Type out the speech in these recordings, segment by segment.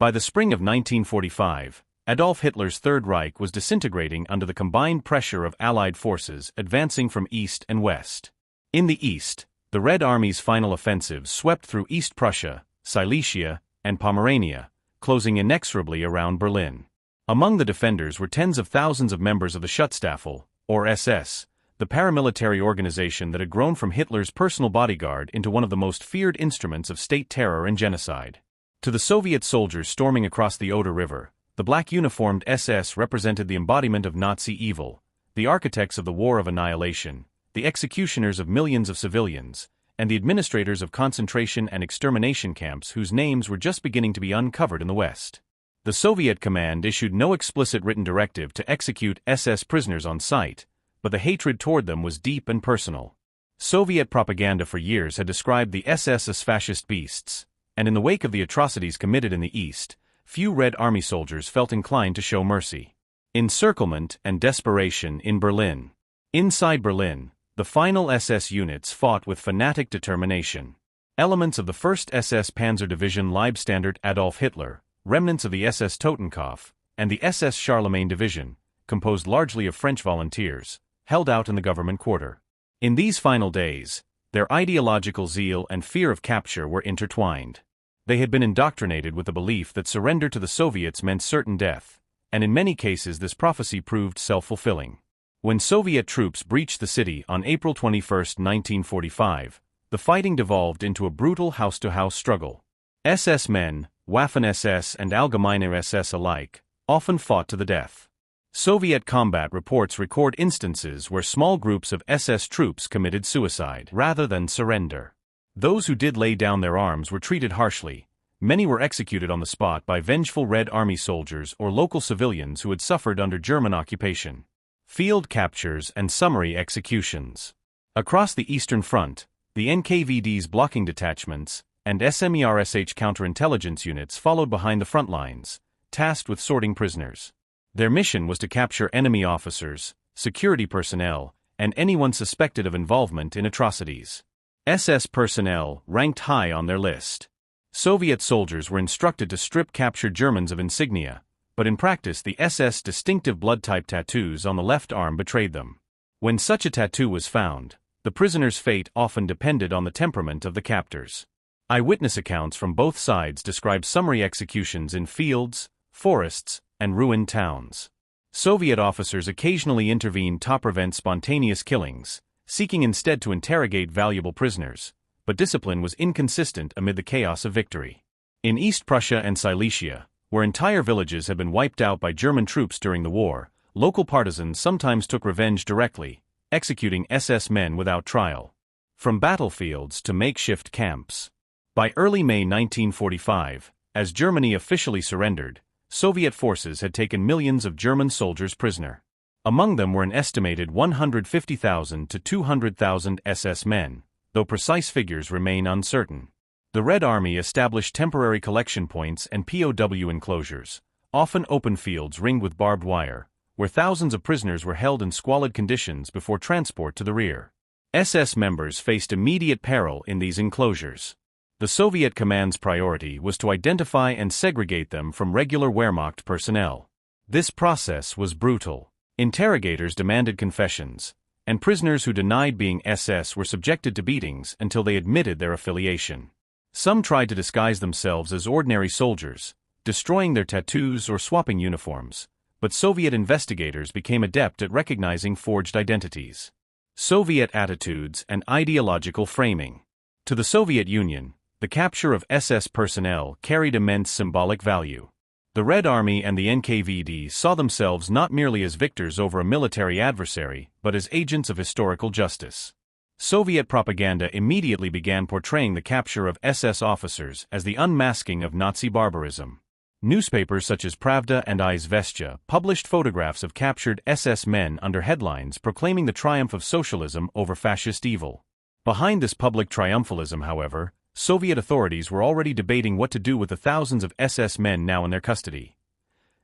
By the spring of 1945, Adolf Hitler's Third Reich was disintegrating under the combined pressure of Allied forces advancing from east and west. In the east, the Red Army's final offensive swept through East Prussia, Silesia, and Pomerania, closing inexorably around Berlin. Among the defenders were tens of thousands of members of the Schutzstaffel, or SS, the paramilitary organization that had grown from Hitler's personal bodyguard into one of the most feared instruments of state terror and genocide. To the Soviet soldiers storming across the Oder River, the black-uniformed SS represented the embodiment of Nazi evil, the architects of the War of Annihilation, the executioners of millions of civilians, and the administrators of concentration and extermination camps whose names were just beginning to be uncovered in the West. The Soviet command issued no explicit written directive to execute SS prisoners on sight, but the hatred toward them was deep and personal. Soviet propaganda for years had described the SS as fascist beasts, and in the wake of the atrocities committed in the East, few Red Army soldiers felt inclined to show mercy. Encirclement and desperation in Berlin. Inside Berlin, the final SS units fought with fanatic determination. Elements of the 1st SS Panzer Division Leibstandard Adolf Hitler, remnants of the SS Totenkopf, and the SS Charlemagne Division, composed largely of French volunteers, held out in the government quarter. In these final days, their ideological zeal and fear of capture were intertwined. They had been indoctrinated with the belief that surrender to the Soviets meant certain death, and in many cases this prophecy proved self-fulfilling. When Soviet troops breached the city on April 21, 1945, the fighting devolved into a brutal house-to-house struggle. SS men, Waffen-SS and Allgemeine SS alike, often fought to the death. Soviet combat reports record instances where small groups of SS troops committed suicide rather than surrender. Those who did lay down their arms were treated harshly. Many were executed on the spot by vengeful Red Army soldiers or local civilians who had suffered under German occupation. Field captures and summary executions. Across the Eastern Front, the NKVD's blocking detachments and SMERSH counterintelligence units followed behind the front lines, tasked with sorting prisoners. Their mission was to capture enemy officers, security personnel, and anyone suspected of involvement in atrocities. SS personnel ranked high on their list. Soviet soldiers were instructed to strip captured Germans of insignia, but in practice the SS distinctive blood-type tattoos on the left arm betrayed them. When such a tattoo was found, the prisoner's fate often depended on the temperament of the captors. Eyewitness accounts from both sides describe summary executions in fields, forests, and ruined towns. Soviet officers occasionally intervened to prevent spontaneous killings, seeking instead to interrogate valuable prisoners, but discipline was inconsistent amid the chaos of victory. In East Prussia and Silesia, where entire villages had been wiped out by German troops during the war, local partisans sometimes took revenge directly, executing SS men without trial. From battlefields to makeshift camps. By early May 1945, as Germany officially surrendered, Soviet forces had taken millions of German soldiers prisoner. Among them were an estimated 150,000 to 200,000 SS men, though precise figures remain uncertain. The Red Army established temporary collection points and POW enclosures, often open fields ringed with barbed wire, where thousands of prisoners were held in squalid conditions before transport to the rear. SS members faced immediate peril in these enclosures. The Soviet command's priority was to identify and segregate them from regular Wehrmacht personnel. This process was brutal. Interrogators demanded confessions, and prisoners who denied being SS were subjected to beatings until they admitted their affiliation. Some tried to disguise themselves as ordinary soldiers, destroying their tattoos or swapping uniforms, but Soviet investigators became adept at recognizing forged identities. Soviet attitudes and ideological framing. To the Soviet Union, the capture of SS personnel carried immense symbolic value. The Red Army and the NKVD saw themselves not merely as victors over a military adversary, but as agents of historical justice. Soviet propaganda immediately began portraying the capture of SS officers as the unmasking of Nazi barbarism. Newspapers such as Pravda and Izvestia published photographs of captured SS men under headlines proclaiming the triumph of socialism over fascist evil. Behind this public triumphalism, however, Soviet authorities were already debating what to do with the thousands of SS men now in their custody.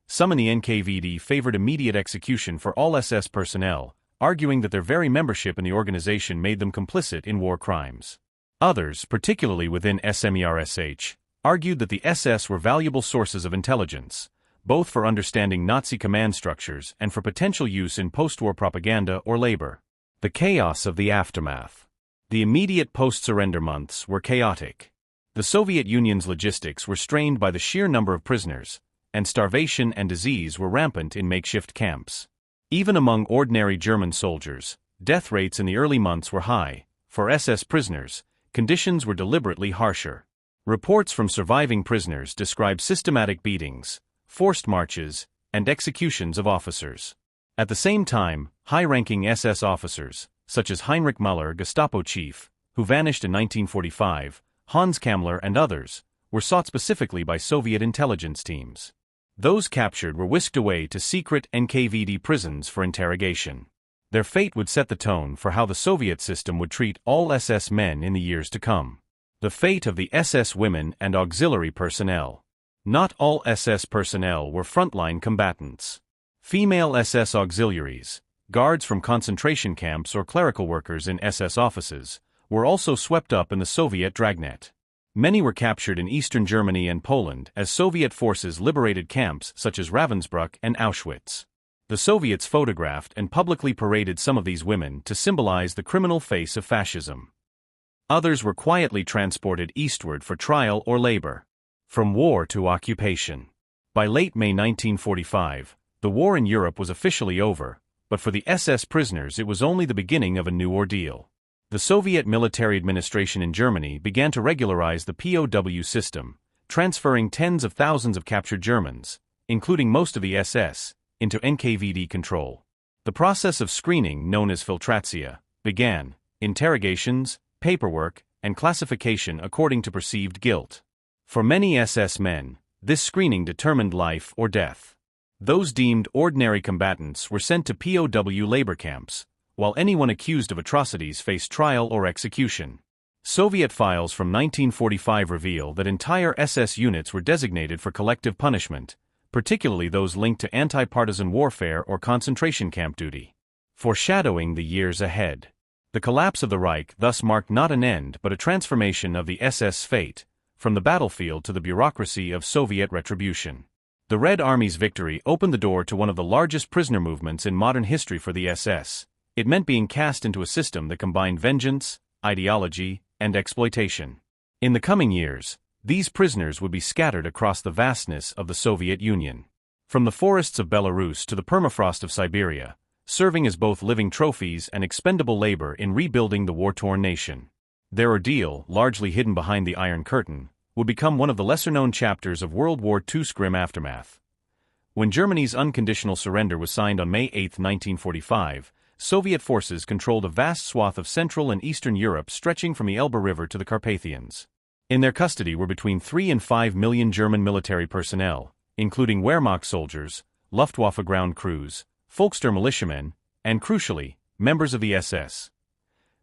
Some in the NKVD favored immediate execution for all SS personnel, arguing that their very membership in the organization made them complicit in war crimes. Others, particularly within SMERSH, argued that the SS were valuable sources of intelligence, both for understanding Nazi command structures and for potential use in post-war propaganda or labor. The chaos of the aftermath. The immediate post-surrender months were chaotic. The Soviet Union's logistics were strained by the sheer number of prisoners, and starvation and disease were rampant in makeshift camps. Even among ordinary German soldiers, death rates in the early months were high. For SS prisoners, conditions were deliberately harsher. Reports from surviving prisoners describe systematic beatings, forced marches, and executions of officers. At the same time, high-ranking SS officers, such as Heinrich Müller, Gestapo chief, who vanished in 1945, Hans Kammler and others, were sought specifically by Soviet intelligence teams. Those captured were whisked away to secret NKVD prisons for interrogation. Their fate would set the tone for how the Soviet system would treat all SS men in the years to come. The fate of the SS women and auxiliary personnel. Not all SS personnel were frontline combatants. Female SS auxiliaries, guards from concentration camps or clerical workers in SS offices, were also swept up in the Soviet dragnet. Many were captured in eastern Germany and Poland as Soviet forces liberated camps such as Ravensbrück and Auschwitz. The Soviets photographed and publicly paraded some of these women to symbolize the criminal face of fascism. Others were quietly transported eastward for trial or labor. From war to occupation. By late May 1945, the war in Europe was officially over, but for the SS prisoners it was only the beginning of a new ordeal. The Soviet military administration in Germany began to regularize the POW system, transferring tens of thousands of captured Germans, including most of the SS, into NKVD control. The process of screening, known as filtratsia, began. Interrogations, paperwork, and classification according to perceived guilt. For many SS men, this screening determined life or death. Those deemed ordinary combatants were sent to POW labor camps, while anyone accused of atrocities faced trial or execution. Soviet files from 1945 reveal that entire SS units were designated for collective punishment, particularly those linked to anti-partisan warfare or concentration camp duty. Foreshadowing the years ahead. The collapse of the Reich thus marked not an end but a transformation of the SS fate, from the battlefield to the bureaucracy of Soviet retribution. The Red Army's victory opened the door to one of the largest prisoner movements in modern history for the SS. It meant being cast into a system that combined vengeance, ideology, and exploitation. In the coming years, these prisoners would be scattered across the vastness of the Soviet Union. From the forests of Belarus to the permafrost of Siberia, serving as both living trophies and expendable labor in rebuilding the war-torn nation. Their ordeal, largely hidden behind the Iron Curtain, would become one of the lesser-known chapters of World War II's grim aftermath. When Germany's unconditional surrender was signed on May 8, 1945, Soviet forces controlled a vast swath of Central and Eastern Europe stretching from the Elbe River to the Carpathians. In their custody were between 3 and 5 million German military personnel, including Wehrmacht soldiers, Luftwaffe ground crews, Volkssturm militiamen, and crucially, members of the SS.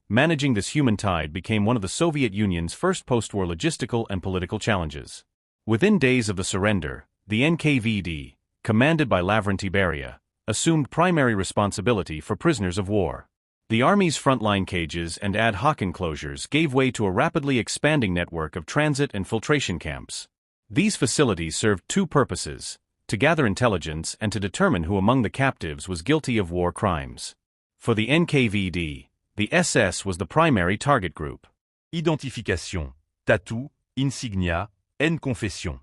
Managing this human tide became one of the Soviet Union's first post-war logistical and political challenges. Within days of the surrender, the NKVD, commanded by Lavrenti Beria, assumed primary responsibility for prisoners of war. The Army's frontline cages and ad hoc enclosures gave way to a rapidly expanding network of transit and filtration camps. These facilities served two purposes: to gather intelligence and to determine who among the captives was guilty of war crimes. For the NKVD, the SS was the primary target group. Identification, tattoo, insignia, and confession.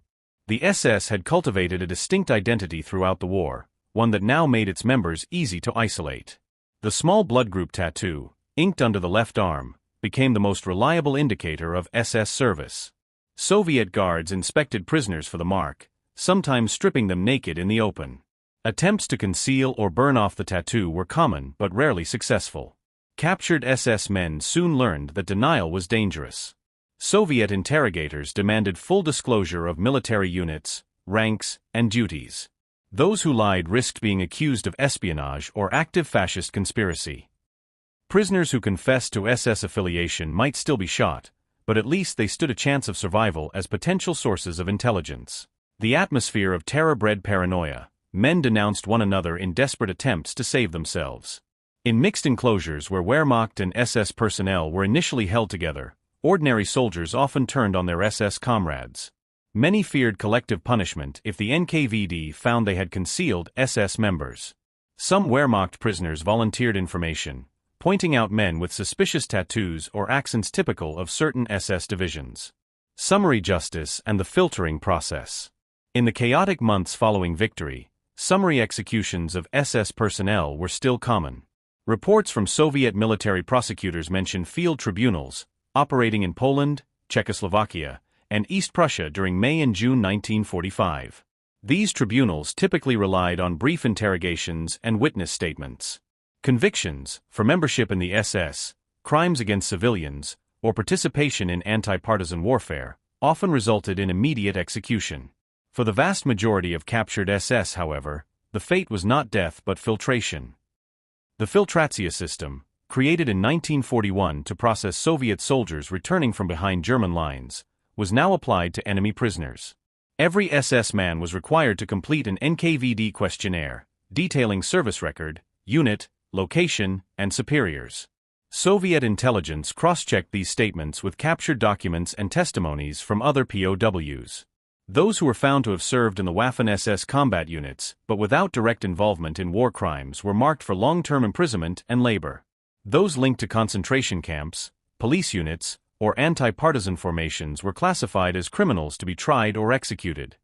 The SS had cultivated a distinct identity throughout the war, one that now made its members easy to isolate. The small blood group tattoo, inked under the left arm, became the most reliable indicator of SS service. Soviet guards inspected prisoners for the mark, sometimes stripping them naked in the open. Attempts to conceal or burn off the tattoo were common but rarely successful. Captured SS men soon learned that denial was dangerous. Soviet interrogators demanded full disclosure of military units, ranks, and duties. Those who lied risked being accused of espionage or active fascist conspiracy. Prisoners who confessed to SS affiliation might still be shot, but at least they stood a chance of survival as potential sources of intelligence. The atmosphere of terror bred paranoia. Men denounced one another in desperate attempts to save themselves. In mixed enclosures where Wehrmacht and SS personnel were initially held together, ordinary soldiers often turned on their SS comrades. Many feared collective punishment if the NKVD found they had concealed SS members. Some Wehrmacht prisoners volunteered information, pointing out men with suspicious tattoos or accents typical of certain SS divisions. Summary justice and the filtering process. In the chaotic months following victory, summary executions of SS personnel were still common. Reports from Soviet military prosecutors mention field tribunals, operating in Poland, Czechoslovakia, and East Prussia during May and June 1945. These tribunals typically relied on brief interrogations and witness statements. Convictions, for membership in the SS, crimes against civilians, or participation in anti-partisan warfare, often resulted in immediate execution. For the vast majority of captured SS, however, the fate was not death but filtration. The filtratsia system, created in 1941 to process Soviet soldiers returning from behind German lines, was now applied to enemy prisoners. Every SS man was required to complete an NKVD questionnaire, detailing service record, unit, location, and superiors. Soviet intelligence cross-checked these statements with captured documents and testimonies from other POWs. Those who were found to have served in the Waffen-SS combat units, but without direct involvement in war crimes, were marked for long-term imprisonment and labor. Those linked to concentration camps, police units, or anti-partisan formations were classified as criminals to be tried or executed.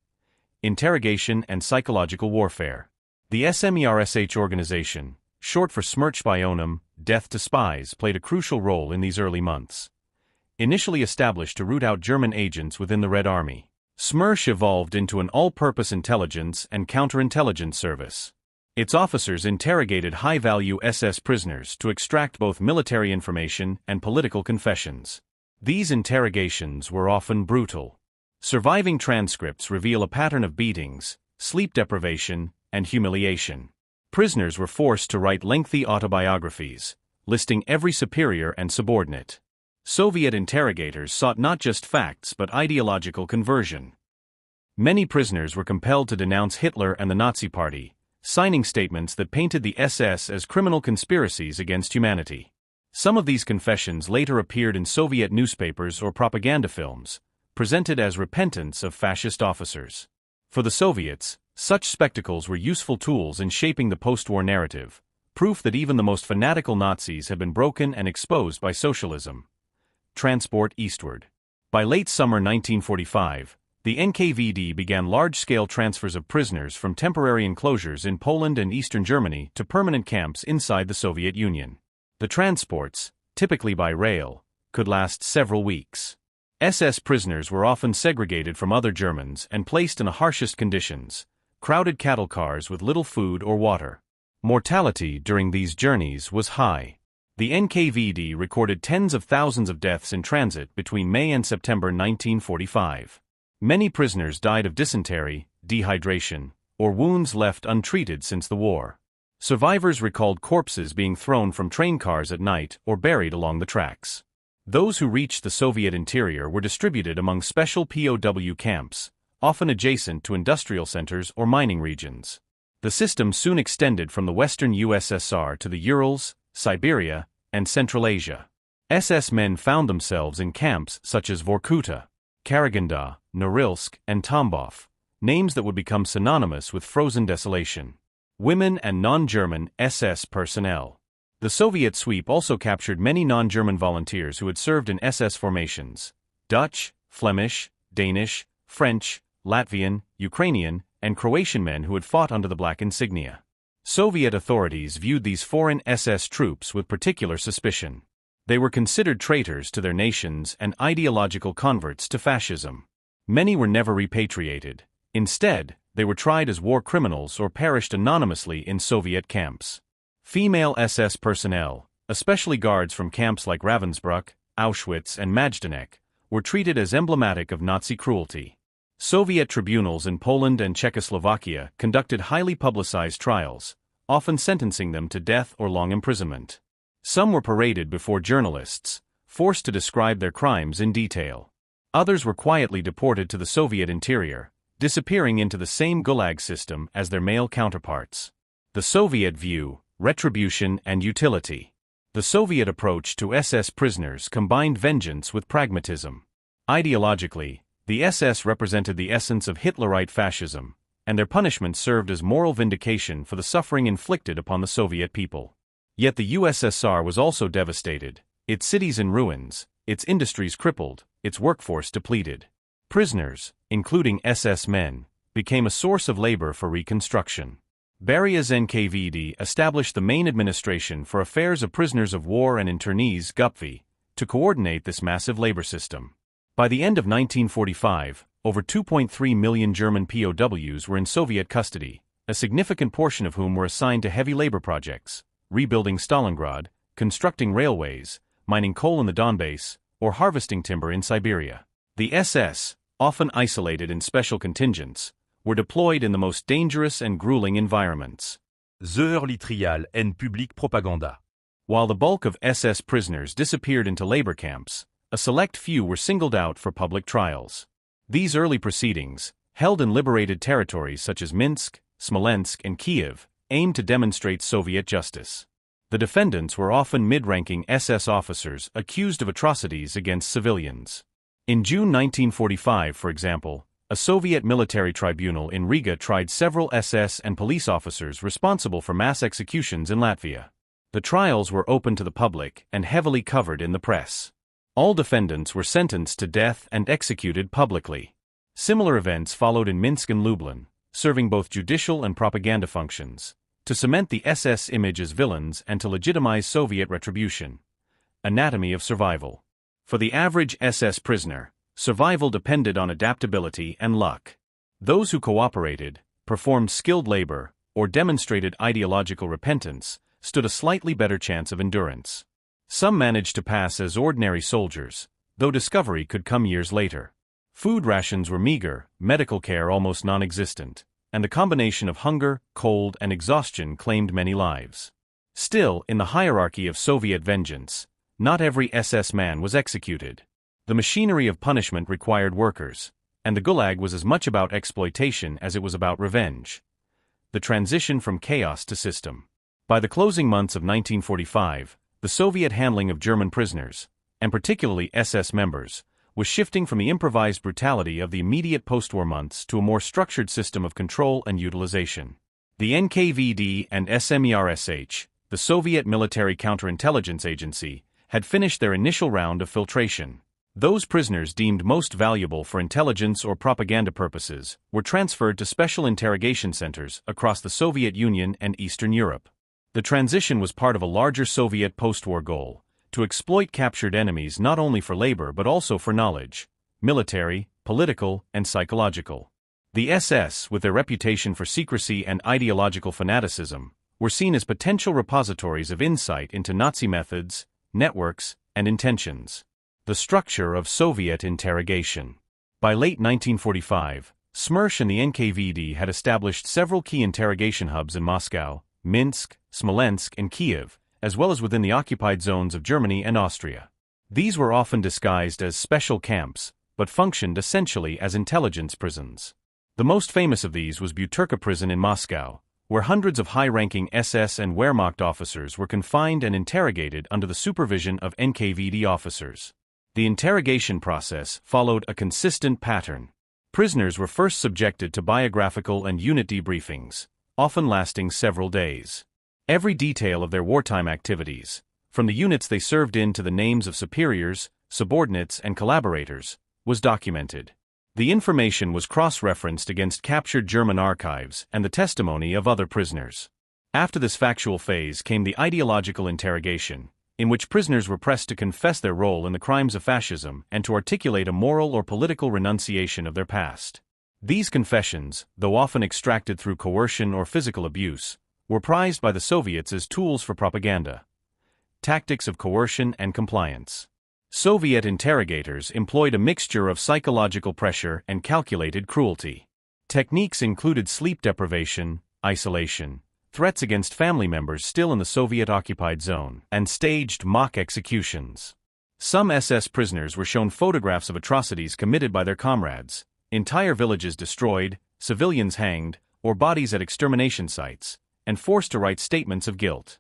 Interrogation and psychological warfare. The SMERSH organization, short for Smrtspionem, death to spies, played a crucial role in these early months. Initially established to root out German agents within the Red Army, SMERSH evolved into an all-purpose intelligence and counterintelligence service. Its officers interrogated high-value SS prisoners to extract both military information and political confessions. These interrogations were often brutal. Surviving transcripts reveal a pattern of beatings, sleep deprivation, and humiliation. Prisoners were forced to write lengthy autobiographies, listing every superior and subordinate. Soviet interrogators sought not just facts but ideological conversion. Many prisoners were compelled to denounce Hitler and the Nazi Party, signing statements that painted the SS as criminal conspiracies against humanity. Some of these confessions later appeared in Soviet newspapers or propaganda films, presented as repentance of fascist officers. For the Soviets, such spectacles were useful tools in shaping the post-war narrative, proof that even the most fanatical Nazis had been broken and exposed by socialism. Transport eastward. By late summer 1945, the NKVD began large-scale transfers of prisoners from temporary enclosures in Poland and eastern Germany to permanent camps inside the Soviet Union. The transports, typically by rail, could last several weeks. SS prisoners were often segregated from other Germans and placed in the harshest conditions, crowded cattle cars with little food or water. Mortality during these journeys was high. The NKVD recorded tens of thousands of deaths in transit between May and September 1945. Many prisoners died of dysentery, dehydration, or wounds left untreated since the war. Survivors recalled corpses being thrown from train cars at night or buried along the tracks. Those who reached the Soviet interior were distributed among special POW camps, often adjacent to industrial centers or mining regions. The system soon extended from the western USSR to the Urals, Siberia, and Central Asia. SS men found themselves in camps such as Vorkuta, Karaganda, Norilsk, and Tambov, names that would become synonymous with frozen desolation. Women and non-German SS personnel. The Soviet sweep also captured many non-German volunteers who had served in SS formations: Dutch, Flemish, Danish, French, Latvian, Ukrainian, and Croatian men who had fought under the black insignia. Soviet authorities viewed these foreign SS troops with particular suspicion. They were considered traitors to their nations and ideological converts to fascism. Many were never repatriated. Instead, they were tried as war criminals or perished anonymously in Soviet camps. Female SS personnel, especially guards from camps like Ravensbrück, Auschwitz, and Majdanek, were treated as emblematic of Nazi cruelty. Soviet tribunals in Poland and Czechoslovakia conducted highly publicized trials, often sentencing them to death or long imprisonment. Some were paraded before journalists, forced to describe their crimes in detail. Others were quietly deported to the Soviet interior, disappearing into the same Gulag system as their male counterparts. The Soviet view, retribution and utility. The Soviet approach to SS prisoners combined vengeance with pragmatism. Ideologically, The SS represented the essence of Hitlerite fascism, and their punishment served as moral vindication for the suffering inflicted upon the Soviet people. Yet the USSR was also devastated, its cities in ruins, its industries crippled, its workforce depleted. Prisoners, including SS men, became a source of labor for reconstruction. Beria's NKVD established the main administration for affairs of prisoners of war and internees (GUPV) to coordinate this massive labor system. By the end of 1945, over 2.3 million German POWs were in Soviet custody, a significant portion of whom were assigned to heavy labor projects, rebuilding Stalingrad, constructing railways, mining coal in the Donbass, or harvesting timber in Siberia. The SS, often isolated in special contingents, were deployed in the most dangerous and grueling environments. The early trial and public propaganda. While the bulk of SS prisoners disappeared into labor camps, a select few were singled out for public trials. These early proceedings, held in liberated territories such as Minsk, Smolensk, and Kiev, aimed to demonstrate Soviet justice. The defendants were often mid-ranking SS officers accused of atrocities against civilians. In June 1945, for example, a Soviet military tribunal in Riga tried several SS and police officers responsible for mass executions in Latvia. The trials were open to the public and heavily covered in the press. All defendants were sentenced to death and executed publicly. Similar events followed in Minsk and Lublin, serving both judicial and propaganda functions, to cement the SS image as villains and to legitimize Soviet retribution. Anatomy of survival. For the average SS prisoner, survival depended on adaptability and luck. Those who cooperated, performed skilled labor, or demonstrated ideological repentance stood a slightly better chance of endurance. Some managed to pass as ordinary soldiers, though discovery could come years later. Food rations were meager, medical care almost non-existent, and the combination of hunger, cold, and exhaustion claimed many lives. Still, in the hierarchy of Soviet vengeance, not every SS man was executed. The machinery of punishment required workers, and the Gulag was as much about exploitation as it was about revenge. The transition from chaos to system. By the closing months of 1945, the Soviet handling of German prisoners, and particularly SS members, was shifting from the improvised brutality of the immediate post-war months to a more structured system of control and utilization. The NKVD and SMERSH, the Soviet Military Counterintelligence Agency, had finished their initial round of filtration. Those prisoners deemed most valuable for intelligence or propaganda purposes were transferred to special interrogation centers across the Soviet Union and Eastern Europe. The transition was part of a larger Soviet post-war goal, to exploit captured enemies not only for labor but also for knowledge, military, political, and psychological. The SS, with their reputation for secrecy and ideological fanaticism, were seen as potential repositories of insight into Nazi methods, networks, and intentions. The structure of Soviet interrogation. By late 1945, SMERSH and the NKVD had established several key interrogation hubs in Moscow, Minsk, Smolensk, and Kiev, as well as within the occupied zones of Germany and Austria. These were often disguised as special camps, but functioned essentially as intelligence prisons. The most famous of these was Buturka prison in Moscow, where hundreds of high-ranking SS and Wehrmacht officers were confined and interrogated under the supervision of NKVD officers. The interrogation process followed a consistent pattern. Prisoners were first subjected to biographical and unit debriefings, often lasting several days. Every detail of their wartime activities, from the units they served in to the names of superiors, subordinates, and collaborators, was documented. The information was cross-referenced against captured German archives and the testimony of other prisoners. After this factual phase came the ideological interrogation, in which prisoners were pressed to confess their role in the crimes of fascism and to articulate a moral or political renunciation of their past. These confessions, though often extracted through coercion or physical abuse, were prized by the Soviets as tools for propaganda. Tactics of coercion and compliance. Soviet interrogators employed a mixture of psychological pressure and calculated cruelty. Techniques included sleep deprivation, isolation, threats against family members still in the Soviet-occupied zone, and staged mock executions. Some SS prisoners were shown photographs of atrocities committed by their comrades, entire villages destroyed, civilians hanged, or bodies at extermination sites, and forced to write statements of guilt.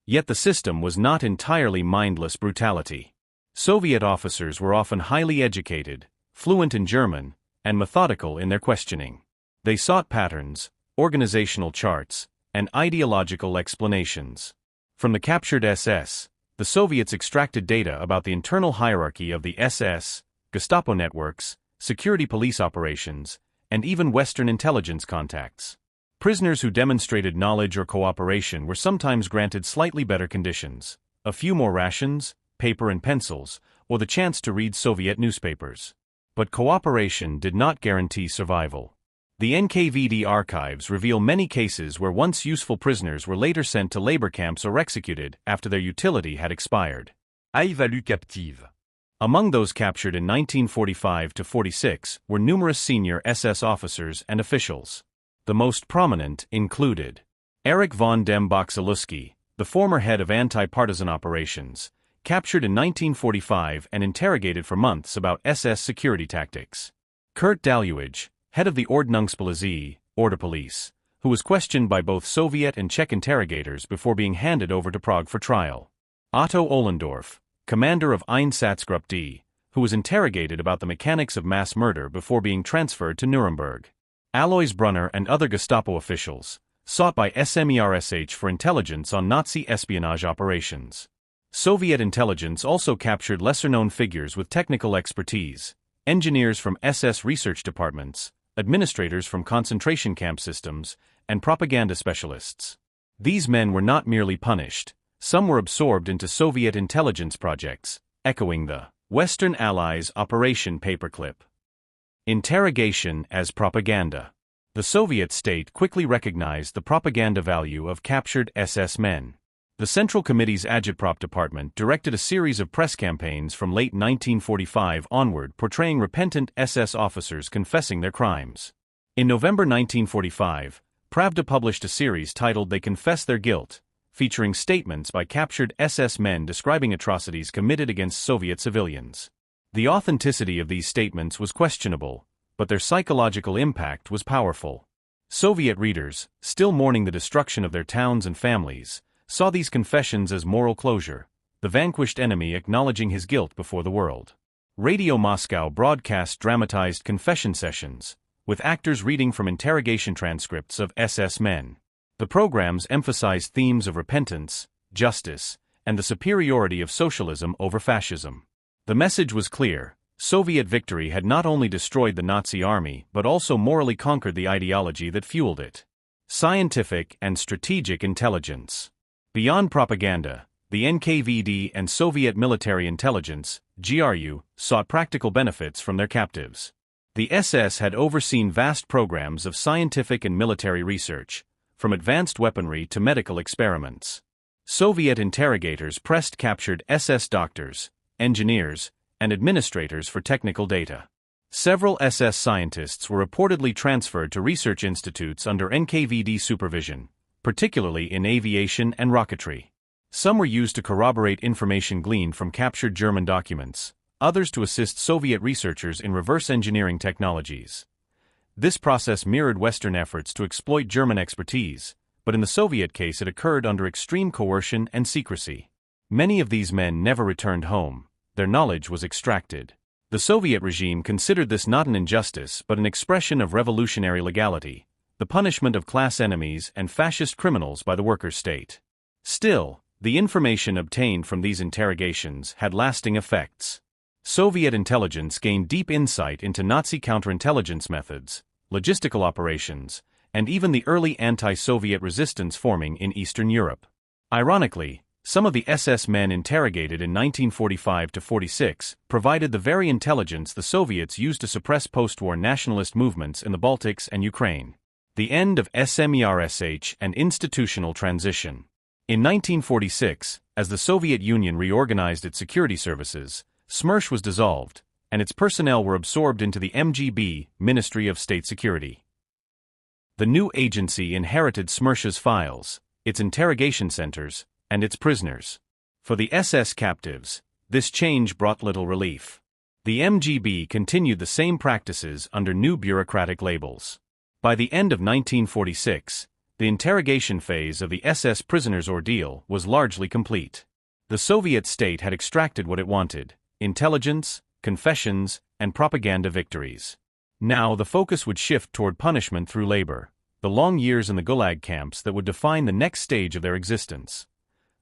Yet the system was not entirely mindless brutality. Soviet officers were often highly educated, fluent in German, and methodical in their questioning. They sought patterns, organizational charts, and ideological explanations. From the captured SS, the Soviets extracted data about the internal hierarchy of the SS, Gestapo networks, security police operations, and even Western intelligence contacts. Prisoners who demonstrated knowledge or cooperation were sometimes granted slightly better conditions, a few more rations, paper and pencils, or the chance to read Soviet newspapers. But cooperation did not guarantee survival. The NKVD archives reveal many cases where once useful prisoners were later sent to labor camps or executed after their utility had expired. Évalué captive. Among those captured in 1945 to 46 were numerous senior SS officers and officials. The most prominent included Erich von dem Boxeluski, the former head of anti-partisan operations, captured in 1945 and interrogated for months about SS security tactics. Kurt Daluege, head of the Ordnungspolizei, Order Police, who was questioned by both Soviet and Czech interrogators before being handed over to Prague for trial. Otto Ohlendorf, commander of Einsatzgruppe D, who was interrogated about the mechanics of mass murder before being transferred to Nuremberg. Alois Brunner and other Gestapo officials, sought by SMERSH for intelligence on Nazi espionage operations. Soviet intelligence also captured lesser-known figures with technical expertise, engineers from SS research departments, administrators from concentration camp systems, and propaganda specialists. These men were not merely punished, some were absorbed into Soviet intelligence projects, echoing the Western Allies Operation Paperclip. Interrogation as propaganda. The Soviet state quickly recognized the propaganda value of captured SS men. The Central Committee's Agitprop department directed a series of press campaigns from late 1945 onward portraying repentant SS officers confessing their crimes. In November 1945, Pravda published a series titled They Confess Their Guilt, featuring statements by captured SS men describing atrocities committed against Soviet civilians. The authenticity of these statements was questionable, but their psychological impact was powerful. Soviet readers, still mourning the destruction of their towns and families, saw these confessions as moral closure, the vanquished enemy acknowledging his guilt before the world. Radio Moscow broadcast dramatized confession sessions, with actors reading from interrogation transcripts of SS men. The programs emphasized themes of repentance, justice, and the superiority of socialism over fascism. The message was clear: Soviet victory had not only destroyed the Nazi army but also morally conquered the ideology that fueled it. Scientific and strategic intelligence. Beyond propaganda, the NKVD and Soviet military intelligence, GRU, sought practical benefits from their captives. The SS had overseen vast programs of scientific and military research, from advanced weaponry to medical experiments. Soviet interrogators pressed captured SS doctors, engineers, and administrators for technical data. Several SS scientists were reportedly transferred to research institutes under NKVD supervision, particularly in aviation and rocketry. Some were used to corroborate information gleaned from captured German documents, others to assist Soviet researchers in reverse engineering technologies. This process mirrored Western efforts to exploit German expertise, but in the Soviet case it occurred under extreme coercion and secrecy. Many of these men never returned home. Their knowledge was extracted. The Soviet regime considered this not an injustice but an expression of revolutionary legality, the punishment of class enemies and fascist criminals by the workers' state. Still, the information obtained from these interrogations had lasting effects. Soviet intelligence gained deep insight into Nazi counterintelligence methods, logistical operations, and even the early anti-Soviet resistance forming in Eastern Europe. Ironically, some of the SS men interrogated in 1945 to 46 provided the very intelligence the Soviets used to suppress post-war nationalist movements in the Baltics and Ukraine. The end of SMERSH and institutional transition. In 1946, as the Soviet Union reorganized its security services, SMERSH was dissolved, and its personnel were absorbed into the MGB, Ministry of State Security. The new agency inherited SMERSH's files, its interrogation centers, and its prisoners. For the SS captives, this change brought little relief. The MGB continued the same practices under new bureaucratic labels. By the end of 1946, the interrogation phase of the SS prisoners' ordeal was largely complete. The Soviet state had extracted what it wanted: intelligence, confessions, and propaganda victories. Now the focus would shift toward punishment through labor, the long years in the Gulag camps that would define the next stage of their existence.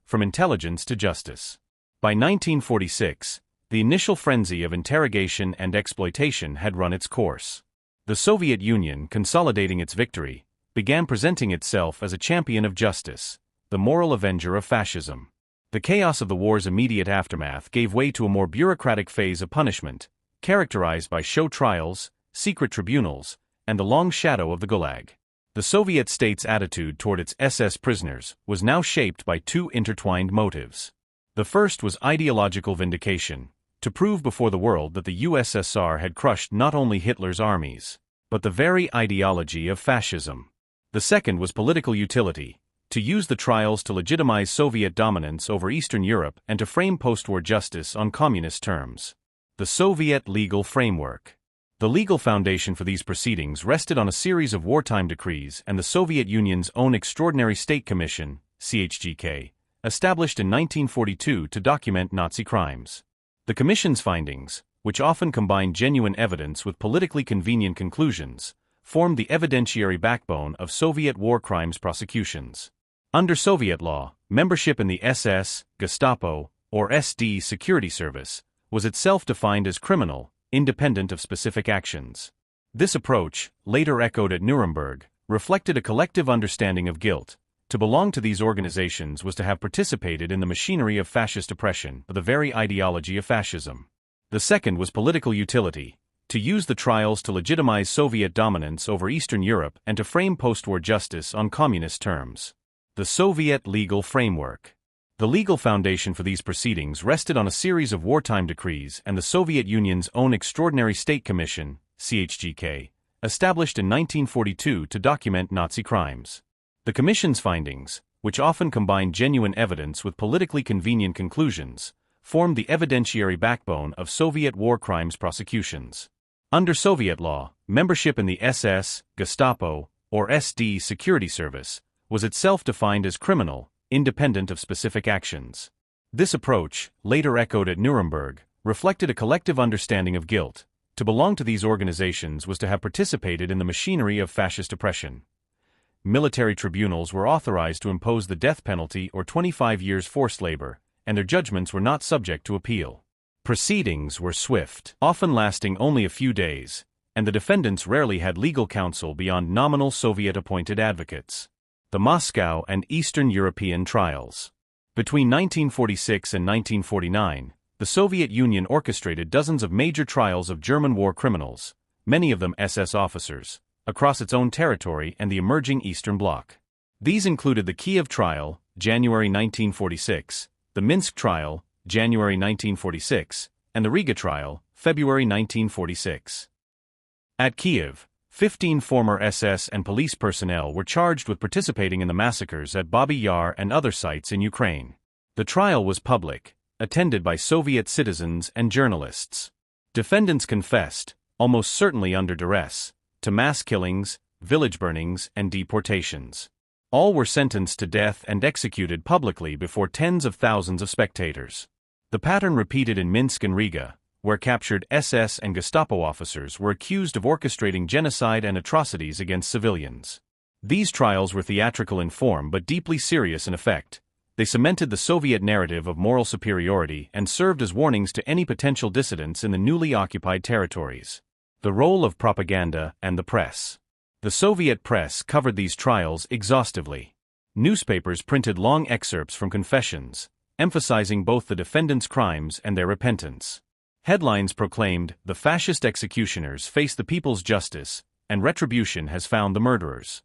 From intelligence to justice. By 1946, the initial frenzy of interrogation and exploitation had run its course. The Soviet Union, consolidating its victory, began presenting itself as a champion of justice, the moral avenger of fascism. The chaos of the war's immediate aftermath gave way to a more bureaucratic phase of punishment, characterized by show trials, secret tribunals, and the long shadow of the Gulag. The Soviet state's attitude toward its SS prisoners was now shaped by two intertwined motives. The first was ideological vindication, to prove before the world that the USSR had crushed not only Hitler's armies, but the very ideology of fascism. The second was political utility, to use the trials to legitimize Soviet dominance over Eastern Europe and to frame post-war justice on communist terms. The Soviet legal framework. The legal foundation for these proceedings rested on a series of wartime decrees and the Soviet Union's own Extraordinary State Commission, CHGK, established in 1942 to document Nazi crimes. The Commission's findings, which often combined genuine evidence with politically convenient conclusions, formed the evidentiary backbone of Soviet war crimes prosecutions. Under Soviet law, membership in the SS, Gestapo, or SD security service was itself defined as criminal, independent of specific actions. This approach, later echoed at Nuremberg, reflected a collective understanding of guilt. To belong to these organizations was to have participated in the machinery of fascist oppression, the very ideology of fascism. The second was political utility, to use the trials to legitimize Soviet dominance over Eastern Europe and to frame post-war justice on communist terms. The Soviet legal framework. The legal foundation for these proceedings rested on a series of wartime decrees and the Soviet Union's own Extraordinary State Commission, CHGK, established in 1942 to document Nazi crimes. The Commission's findings, which often combined genuine evidence with politically convenient conclusions, formed the evidentiary backbone of Soviet war crimes prosecutions. Under Soviet law, membership in the SS, Gestapo, or SD security service was itself defined as criminal, independent of specific actions. This approach, later echoed at Nuremberg, reflected a collective understanding of guilt. To belong to these organizations was to have participated in the machinery of fascist oppression. Military tribunals were authorized to impose the death penalty or 25 years forced labor, and their judgments were not subject to appeal. Proceedings were swift, often lasting only a few days, and the defendants rarely had legal counsel beyond nominal Soviet-appointed advocates. The Moscow and Eastern European trials. Between 1946 and 1949, the Soviet Union orchestrated dozens of major trials of German war criminals, many of them SS officers, across its own territory and the emerging Eastern Bloc. These included the Kiev trial, January 1946, the Minsk trial, January 1946, and the Riga trial, February 1946. At Kiev, 15 former SS and police personnel were charged with participating in the massacres at Babi Yar and other sites in Ukraine. The trial was public, attended by Soviet citizens and journalists. Defendants confessed, almost certainly under duress, to mass killings, village burnings, and deportations. All were sentenced to death and executed publicly before tens of thousands of spectators. The pattern repeated in Minsk and Riga, where captured SS and Gestapo officers were accused of orchestrating genocide and atrocities against civilians. These trials were theatrical in form but deeply serious in effect. They cemented the Soviet narrative of moral superiority and served as warnings to any potential dissidents in the newly occupied territories. The role of propaganda and the press. The Soviet press covered these trials exhaustively. Newspapers printed long excerpts from confessions, emphasizing both the defendants' crimes and their repentance. Headlines proclaimed, "The fascist executioners face the people's justice, and retribution has found the murderers."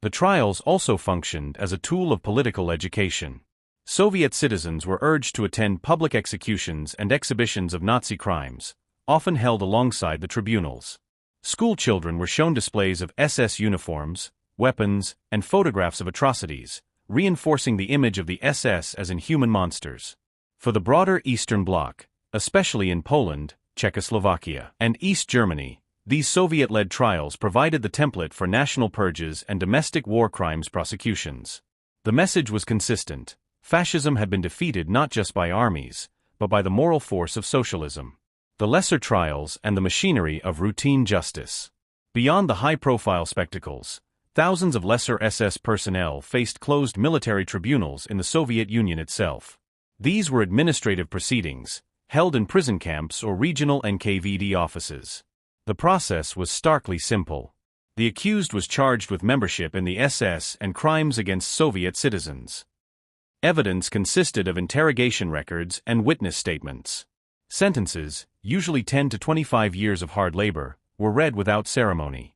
The trials also functioned as a tool of political education. Soviet citizens were urged to attend public executions and exhibitions of Nazi crimes, often held alongside the tribunals. School children were shown displays of SS uniforms, weapons, and photographs of atrocities, reinforcing the image of the SS as inhuman monsters. For the broader Eastern Bloc, especially in Poland, Czechoslovakia, and East Germany, these Soviet-led trials provided the template for national purges and domestic war crimes prosecutions. The message was consistent: fascism had been defeated not just by armies, but by the moral force of socialism. the lesser trials and the machinery of routine justice. Beyond the high-profile spectacles, thousands of lesser SS personnel faced closed military tribunals in the Soviet Union itself. These were administrative proceedings, held in prison camps or regional NKVD offices. The process was starkly simple. The accused was charged with membership in the SS and crimes against Soviet citizens. Evidence consisted of interrogation records and witness statements. Sentences, usually 10 to 25 years of hard labor, were read without ceremony.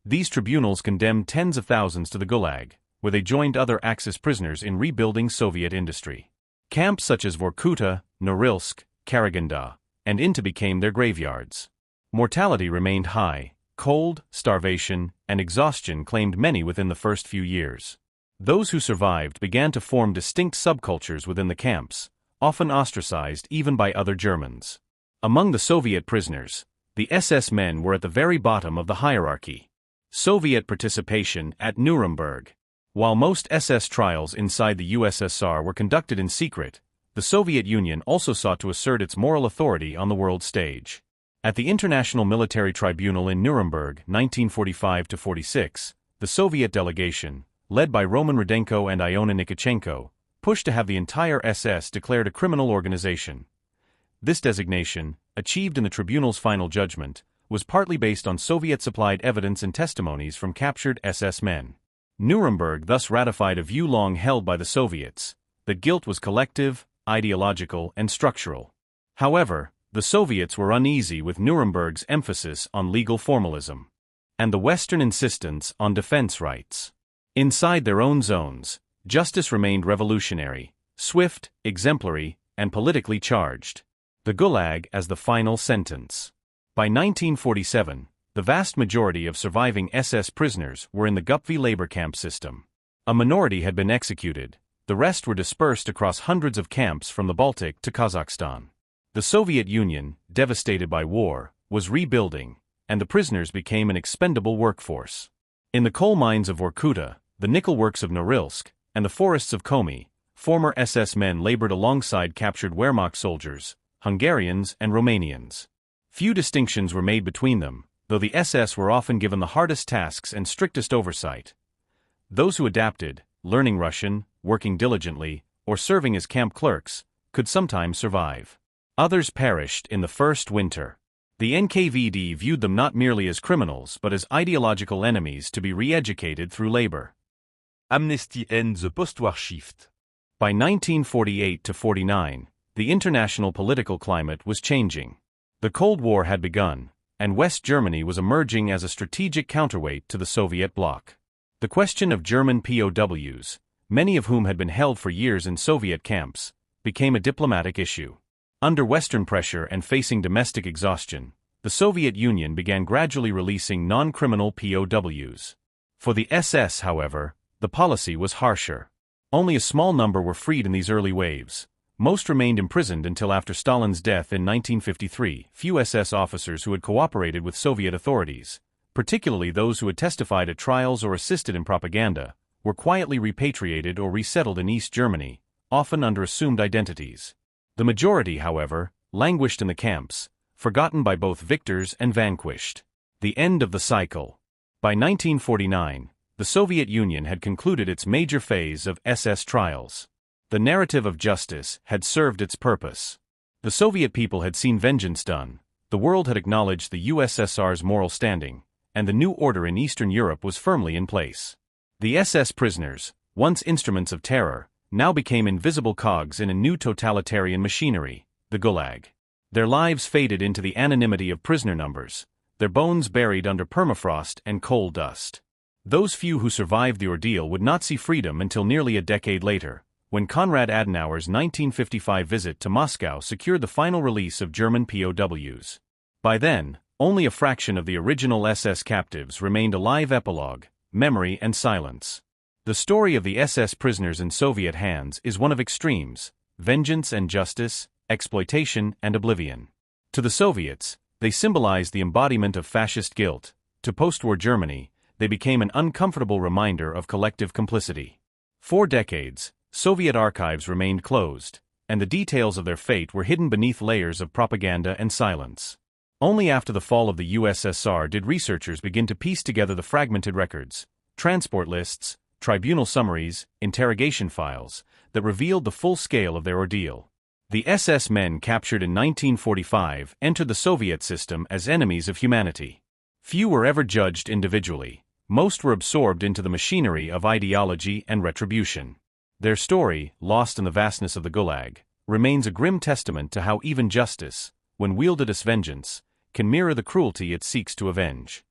These tribunals condemned tens of thousands to the Gulag, where they joined other Axis prisoners in rebuilding Soviet industry. Camps such as Vorkuta, Norilsk, Karaganda, and Inta became their graveyards. Mortality remained high. Cold, starvation, and exhaustion claimed many within the first few years. Those who survived began to form distinct subcultures within the camps, often ostracized even by other Germans. Among the Soviet prisoners, the SS men were at the very bottom of the hierarchy. Soviet participation at Nuremberg. While most SS trials inside the USSR were conducted in secret, the Soviet Union also sought to assert its moral authority on the world stage. At the International Military Tribunal in Nuremberg, 1945-46, the Soviet delegation, led by Roman Rudenko and Iona Nikitchenko, pushed to have the entire SS declared a criminal organization. This designation, achieved in the tribunal's final judgment, was partly based on Soviet-supplied evidence and testimonies from captured SS men. Nuremberg thus ratified a view long held by the Soviets, that guilt was collective, ideological, and structural. However, the Soviets were uneasy with Nuremberg's emphasis on legal formalism, and the Western insistence on defense rights. Inside their own zones, justice remained revolutionary, swift, exemplary, and politically charged. The Gulag as the final sentence. By 1947, the vast majority of surviving SS prisoners were in the Gupvi labor camp system. A minority had been executed, the rest were dispersed across hundreds of camps from the Baltic to Kazakhstan. The Soviet Union, devastated by war, was rebuilding, and the prisoners became an expendable workforce. In the coal mines of Vorkuta, the nickel works of Norilsk, and the forests of Komi, former SS men labored alongside captured Wehrmacht soldiers, Hungarians and Romanians. Few distinctions were made between them, though the SS were often given the hardest tasks and strictest oversight. Those who adapted, learning Russian, working diligently, or serving as camp clerks, could sometimes survive. Others perished in the first winter. The NKVD viewed them not merely as criminals but as ideological enemies to be re-educated through labor. Amnesty and the post-war shift. By 1948-49, the international political climate was changing. The Cold War had begun, and West Germany was emerging as a strategic counterweight to the Soviet bloc. The question of German POWs, many of whom had been held for years in Soviet camps, became a diplomatic issue. Under Western pressure and facing domestic exhaustion, the Soviet Union began gradually releasing non-criminal POWs. For the SS, however, the policy was harsher. Only a small number were freed in these early waves. Most remained imprisoned until after Stalin's death in 1953. Few SS officers who had cooperated with Soviet authorities, particularly those who had testified at trials or assisted in propaganda, were quietly repatriated or resettled in East Germany, often under assumed identities. The majority, however, languished in the camps, forgotten by both victors and vanquished. The end of the cycle. By 1949, the Soviet Union had concluded its major phase of SS trials. The narrative of justice had served its purpose. The Soviet people had seen vengeance done, the world had acknowledged the USSR's moral standing, and the new order in Eastern Europe was firmly in place. The SS prisoners, once instruments of terror, now became invisible cogs in a new totalitarian machinery, the Gulag. Their lives faded into the anonymity of prisoner numbers, their bones buried under permafrost and coal dust. Those few who survived the ordeal would not see freedom until nearly a decade later, when Konrad Adenauer's 1955 visit to Moscow secured the final release of German POWs. By then, only a fraction of the original SS captives remained alive. Epilogue, memory and silence. The story of the SS prisoners in Soviet hands is one of extremes, vengeance and justice, exploitation and oblivion. To the Soviets, they symbolized the embodiment of fascist guilt. To post-war Germany, they became an uncomfortable reminder of collective complicity. For decades, Soviet archives remained closed, and the details of their fate were hidden beneath layers of propaganda and silence. Only after the fall of the USSR did researchers begin to piece together the fragmented records, transport lists, tribunal summaries, interrogation files, that revealed the full scale of their ordeal. The SS men captured in 1945 entered the Soviet system as enemies of humanity. Few were ever judged individually. Most were absorbed into the machinery of ideology and retribution. Their story, lost in the vastness of the Gulag, remains a grim testament to how even justice, when wielded as vengeance, can mirror the cruelty it seeks to avenge.